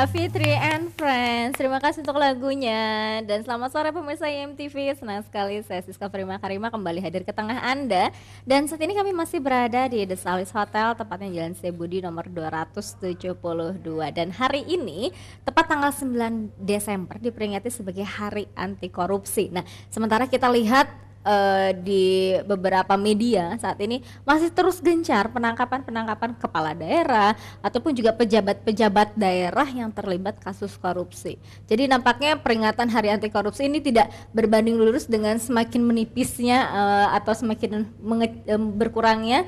dia Fitri and Friends. Terima kasih untuk lagunya. Dan selamat sore pemirsa IMTV. Senang sekali saya Siska Prima Karima kembali hadir ke tengah Anda. Dan saat ini kami masih berada di The Salis Hotel, tepatnya Jalan Setiabudi nomor 272. Dan hari ini tepat tanggal 9 Desember diperingati sebagai Hari Anti Korupsi. Nah, sementara kita lihat di beberapa media saat ini masih terus gencar penangkapan kepala daerah ataupun juga pejabat-pejabat daerah yang terlibat kasus korupsi. Jadi nampaknya peringatan Hari Anti Korupsi ini tidak berbanding lurus dengan semakin menipisnya atau semakin berkurangnya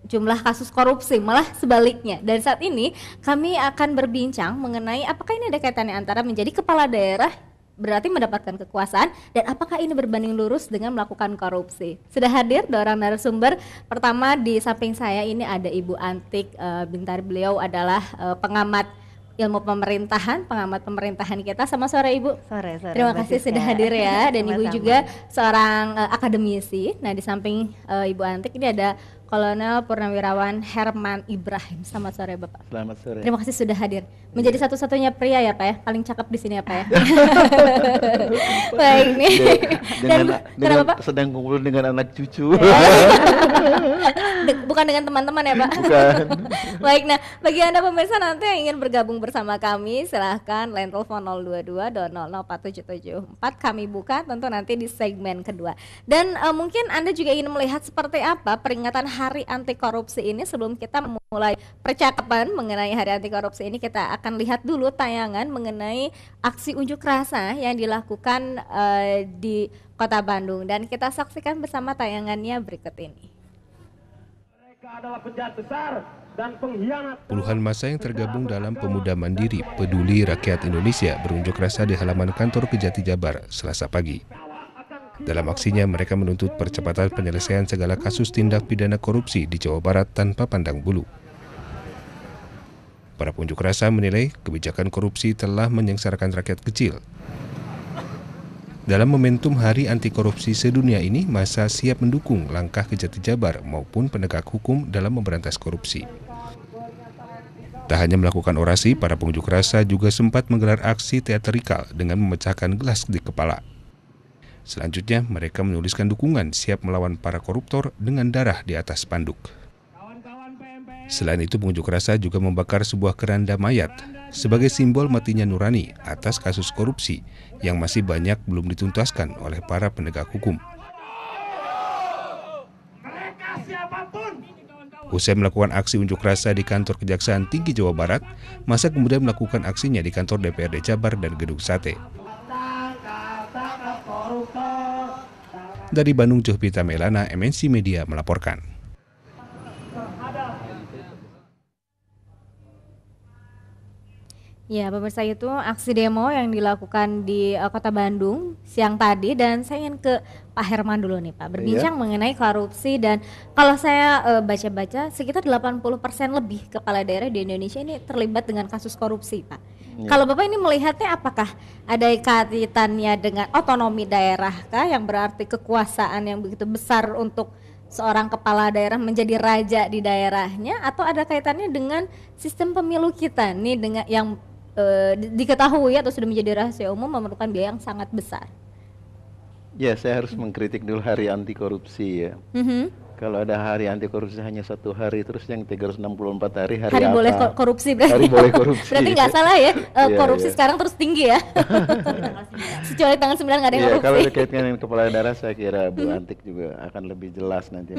jumlah kasus korupsi, malah sebaliknya. Dan saat ini kami akan berbincang mengenai apakah ini ada kaitannya antara menjadi kepala daerah berarti mendapatkan kekuasaan, dan apakah ini berbanding lurus dengan melakukan korupsi. Sudah hadir dua orang narasumber. Pertama di samping saya ini ada Ibu Antik Bintar. Beliau adalah pengamat ilmu pemerintahan, pengamat pemerintahan kita. Sama sore Ibu. Sore. Terima kasih sudah hadir ya. Dan Ibu juga seorang akademisi. Nah, di samping Ibu Antik ini ada Kolonel Purnawirawan Herman Ibrahim. Selamat sore Bapak. Selamat sore. Terima kasih sudah hadir. Menjadi satu-satunya pria ya Pak ya, paling cakep di sini ya Pak ya. Baik nih. Dengan sedang kumpul dengan anak cucu. Bukan dengan teman-teman ya Pak. Bukan. Baik, nah bagi Anda pemirsa nanti yang ingin bergabung bersama kami, silahkan line telepon 022 2004774. Kami buka tentu nanti di segmen kedua. Dan mungkin Anda juga ingin melihat seperti apa peringatan Hari Anti Korupsi ini. Sebelum kita memulai percakapan mengenai Hari Anti Korupsi ini, kita akan lihat dulu tayangan mengenai aksi unjuk rasa yang dilakukan di Kota Bandung, dan kita saksikan bersama tayangannya berikut ini. Mereka adalah penjahat besar dan pengkhianat. Puluhan massa yang tergabung dalam Pemuda Mandiri Peduli Rakyat Indonesia berunjuk rasa di halaman kantor Kejati Jabar Selasa pagi. Dalam aksinya, mereka menuntut percepatan penyelesaian segala kasus tindak pidana korupsi di Jawa Barat tanpa pandang bulu. Para pengunjuk rasa menilai kebijakan korupsi telah menyengsarakan rakyat kecil. Dalam momentum Hari Anti Korupsi sedunia ini, massa siap mendukung langkah Kejati Jabar maupun penegak hukum dalam memberantas korupsi. Tak hanya melakukan orasi, para pengunjuk rasa juga sempat menggelar aksi teatrikal dengan memecahkan gelas di kepala. Selanjutnya, mereka menuliskan dukungan siap melawan para koruptor dengan darah di atas spanduk. Selain itu, pengunjuk rasa juga membakar sebuah keranda mayat sebagai simbol matinya nurani atas kasus korupsi yang masih banyak belum dituntaskan oleh para penegak hukum. Usai melakukan aksi unjuk rasa di kantor Kejaksaan Tinggi Jawa Barat, massa kemudian melakukan aksinya di kantor DPRD Jabar dan Gedung Sate. Dari Bandung, Johpita Melana, MNC Media melaporkan. Ya, pemirsa, itu aksi demo yang dilakukan di Kota Bandung siang tadi, dan saya ingin ke Pak Herman dulu nih Pak, berbincang mengenai korupsi. Dan kalau saya baca-baca sekitar 80% lebih kepala daerah di Indonesia ini terlibat dengan kasus korupsi Pak. Kalau Bapak ini melihatnya, apakah ada kaitannya dengan otonomi daerah kah, yang berarti kekuasaan yang begitu besar untuk seorang kepala daerah menjadi raja di daerahnya, atau ada kaitannya dengan sistem pemilu kita nih dengan yang diketahui atau sudah menjadi rahasia umum memerlukan biaya yang sangat besar? Ya, saya harus mengkritik dulu Hari Anti Korupsi ya. Kalau ada Hari Anti Korupsi hanya satu hari, terus yang 364 hari hari apa? Boleh korupsi berarti. Hari boleh korupsi. Berarti nggak salah ya, korupsi sekarang terus tinggi ya. Kecuali tanggal 9 nggak ada yang korupsi. Kalau dikaitkan dengan kepala daerah, saya kira Bu Antik juga akan lebih jelas nanti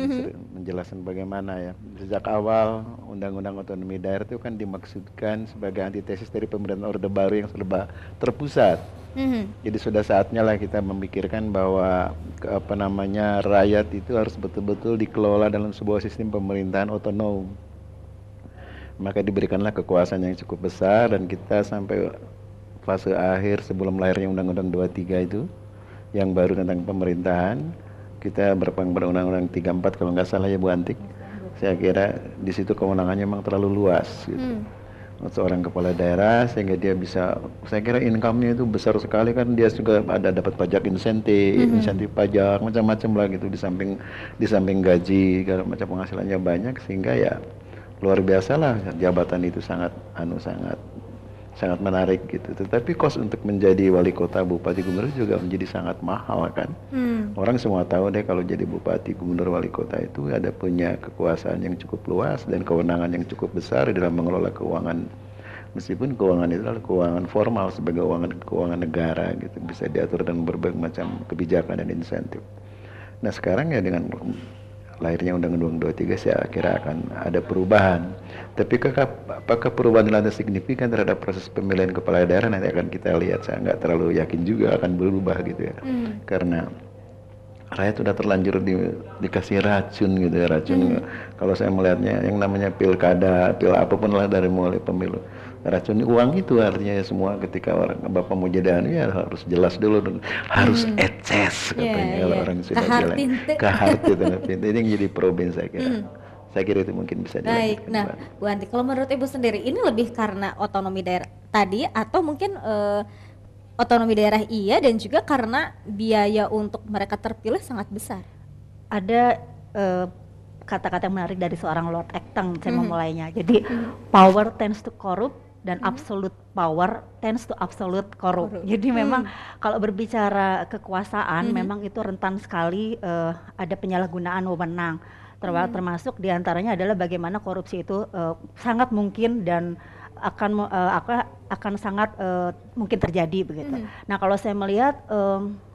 menjelaskan bagaimana ya. Sejak awal Undang-Undang Otonomi Daerah itu kan dimaksudkan sebagai antitesis dari pemerintahan Orde Baru yang serba terpusat. Jadi sudah saatnya lah kita memikirkan bahwa rakyat itu harus betul-betul dikelola dalam sebuah sistem pemerintahan otonom. Maka diberikanlah kekuasaan yang cukup besar, dan kita sampai fase akhir sebelum lahirnya Undang-Undang 23 itu yang baru tentang pemerintahan, kita berpegang pada Undang-Undang 34 kalau nggak salah ya Bu Antik. Saya kira di situ kewenangannya memang terlalu luas gitu. Seorang kepala daerah, sehingga dia bisa, saya kira income-nya itu besar sekali kan, dia juga ada dapat pajak insentif pajak macam-macam lah gitu, di samping gaji, kalau macam penghasilannya banyak, sehingga ya luar biasa lah jabatan itu sangat sangat menarik gitu. Tetapi kos untuk menjadi wali kota, bupati, gubernur juga menjadi sangat mahal kan. Orang semua tahu deh kalau jadi bupati, gubernur, wali kota itu ada punya kekuasaan yang cukup luas dan kewenangan yang cukup besar dalam mengelola keuangan. Meskipun keuangan itu adalah keuangan formal sebagai keuangan negara gitu, bisa diatur dengan berbagai macam kebijakan dan insentif. Nah sekarang ya dengan lahirnya Undang-Undang 23 saya kira akan ada perubahan. Tapi apakah perubahan itu signifikan terhadap proses pemilihan kepala daerah nanti akan kita lihat. Saya nggak terlalu yakin juga akan berubah gitu ya. Karena rakyat sudah terlanjur dikasih racun gitu ya, racun. Kalau saya melihatnya yang namanya pilkada, apapun lah dari mulai pemilu, racun uang itu artinya ya semua ketika orang bapak mau jadi anu ya harus jelas dulu, harus eces katanya kalau orang sudah bilang kahart itu yang jadi problem saya kira. Saya kira itu mungkin bisa dilanjutkan. Baik, nah Bu Anti, kalau menurut Ibu sendiri ini lebih karena otonomi daerah tadi atau mungkin otonomi daerah iya dan juga karena biaya untuk mereka terpilih sangat besar? Ada kata-kata yang menarik dari seorang Lord Acton, saya memulainya. Jadi power tends to corrupt dan absolute power tends to absolute corrupt. Jadi memang kalau berbicara kekuasaan memang itu rentan sekali ada penyalahgunaan wewenang. Termasuk diantaranya adalah bagaimana korupsi itu sangat mungkin dan akan sangat mungkin terjadi begitu. Nah kalau saya melihat,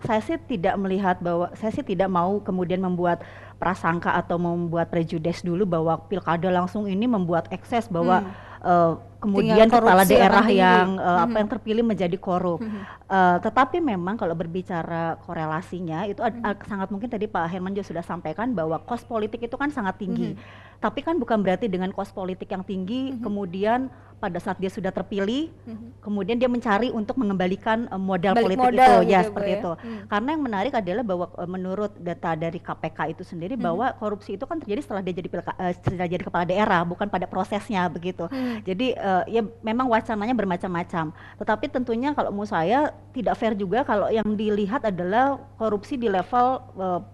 saya sih tidak mau kemudian membuat prasangka atau membuat prejudice dulu bahwa pilkada langsung ini membuat ekses bahwa kemudian kepala daerah yang yang terpilih menjadi korup. Tetapi memang kalau berbicara korelasinya itu sangat mungkin tadi Pak Herman juga sudah sampaikan bahwa kos politik itu kan sangat tinggi. Tapi kan bukan berarti dengan kos politik yang tinggi kemudian pada saat dia sudah terpilih kemudian dia mencari untuk mengembalikan modal politik itu ya seperti itu. Karena yang menarik adalah bahwa menurut data dari KPK itu sendiri bahwa korupsi itu kan terjadi setelah dia jadi kepala daerah, bukan pada prosesnya begitu. Jadi ya memang wacananya bermacam-macam. Tetapi tentunya kalau menurut saya tidak fair juga kalau yang dilihat adalah korupsi di level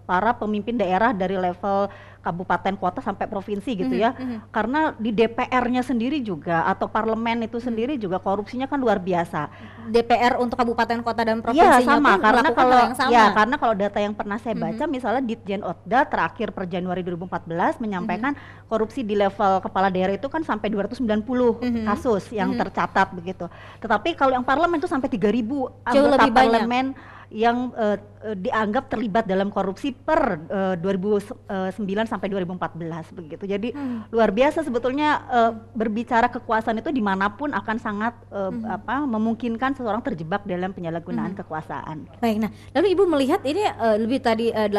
para pemimpin daerah dari level kabupaten, kota sampai provinsi gitu ya. Karena di DPR-nya sendiri juga atau parlemen itu sendiri juga korupsinya kan luar biasa. DPR untuk kabupaten, kota dan provinsinya ya, sama, pun karena kalau yang sama. Ya, karena kalau data yang pernah saya baca misalnya Ditjen Otda terakhir per Januari 2014 menyampaikan korupsi di level kepala daerah itu kan sampai 290 kasus yang tercatat begitu. Tetapi kalau yang parlemen itu sampai 3.000 anggota parlemen yang dianggap terlibat dalam korupsi per 2009 sampai 2014 begitu. Jadi luar biasa sebetulnya berbicara kekuasaan itu dimanapun akan sangat memungkinkan seseorang terjebak dalam penyalahgunaan kekuasaan. Baik, nah lalu Ibu melihat ini lebih tadi 80%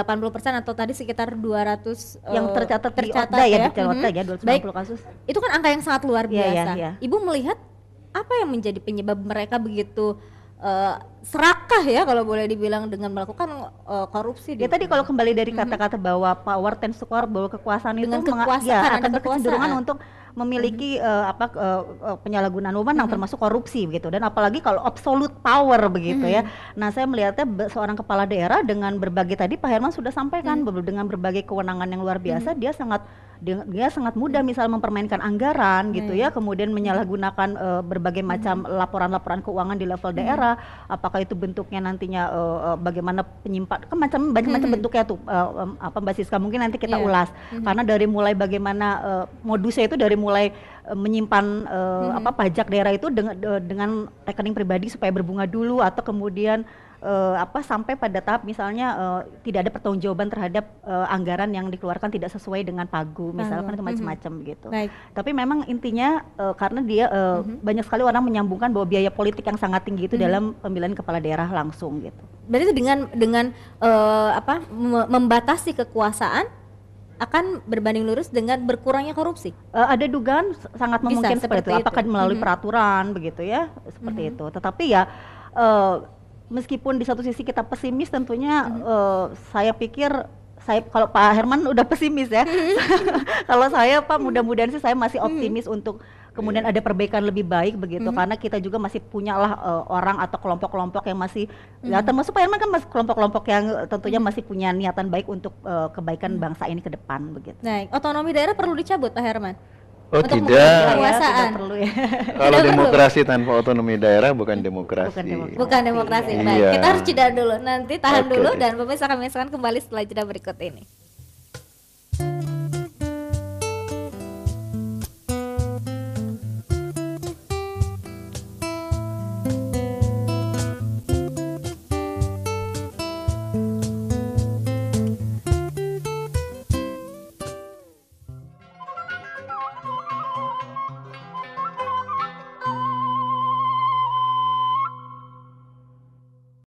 atau tadi sekitar 200 yang tercatat di Otda ya, ya 290 kasus. Itu kan angka yang sangat luar biasa. Ya. Ibu melihat apa yang menjadi penyebab mereka begitu serakah ya kalau boleh dibilang dengan melakukan korupsi? Ya tadi kalau kembali dari kata-kata bahwa power tends to corrupt, bahwa kekuasaan dengan itu kekuasaan akan berkecenderungan untuk memiliki penyalahgunaan wewenang termasuk korupsi begitu, dan apalagi kalau absolute power begitu ya. Nah saya melihatnya seorang kepala daerah dengan berbagai tadi Pak Herman sudah sampaikan dengan berbagai kewenangan yang luar biasa, dia sangat mudah misal mempermainkan anggaran gitu ya, kemudian menyalahgunakan berbagai macam laporan-laporan keuangan di level daerah, apakah itu bentuknya nantinya bagaimana penyimpan kan macam-macam bentuknya tuh Mbak Siska, mungkin nanti kita ulas karena dari mulai bagaimana modusnya itu dari mulai menyimpan pajak daerah itu dengan rekening pribadi supaya berbunga dulu, atau kemudian sampai pada tahap misalnya tidak ada pertanggungjawaban terhadap anggaran yang dikeluarkan tidak sesuai dengan pagu misalkan, itu macam-macam gitu. Tapi memang intinya karena dia banyak sekali orang menyambungkan bahwa biaya politik yang sangat tinggi itu dalam pemilihan kepala daerah langsung gitu. Berarti dengan membatasi kekuasaan akan berbanding lurus dengan berkurangnya korupsi? Ada dugaan sangat memungkinkan seperti itu. Apakah melalui peraturan begitu ya, seperti itu. Tetapi ya meskipun di satu sisi kita pesimis tentunya, saya pikir kalau Pak Herman udah pesimis ya, kalau saya Pak mudah-mudahan sih saya masih optimis untuk kemudian ada perbaikan lebih baik begitu, karena kita juga masih punyalah orang atau kelompok-kelompok yang masih ya, termasuk Pak Herman kan masih kelompok-kelompok yang tentunya masih punya niatan baik untuk kebaikan bangsa ini ke depan begitu. Otonomi daerah perlu dicabut Pak Herman? Oh untuk tidak, kekuasaan. Tidak perlu ya. kalau Tidak perlu. demokrasi tanpa otonomi daerah bukan demokrasi. Bukan demokrasi. Bukan demokrasi. Baik, Iya. kita harus jeda dulu. Nanti tahan Oke. dulu dan pemirsa kami akan kembali setelah jeda berikut ini.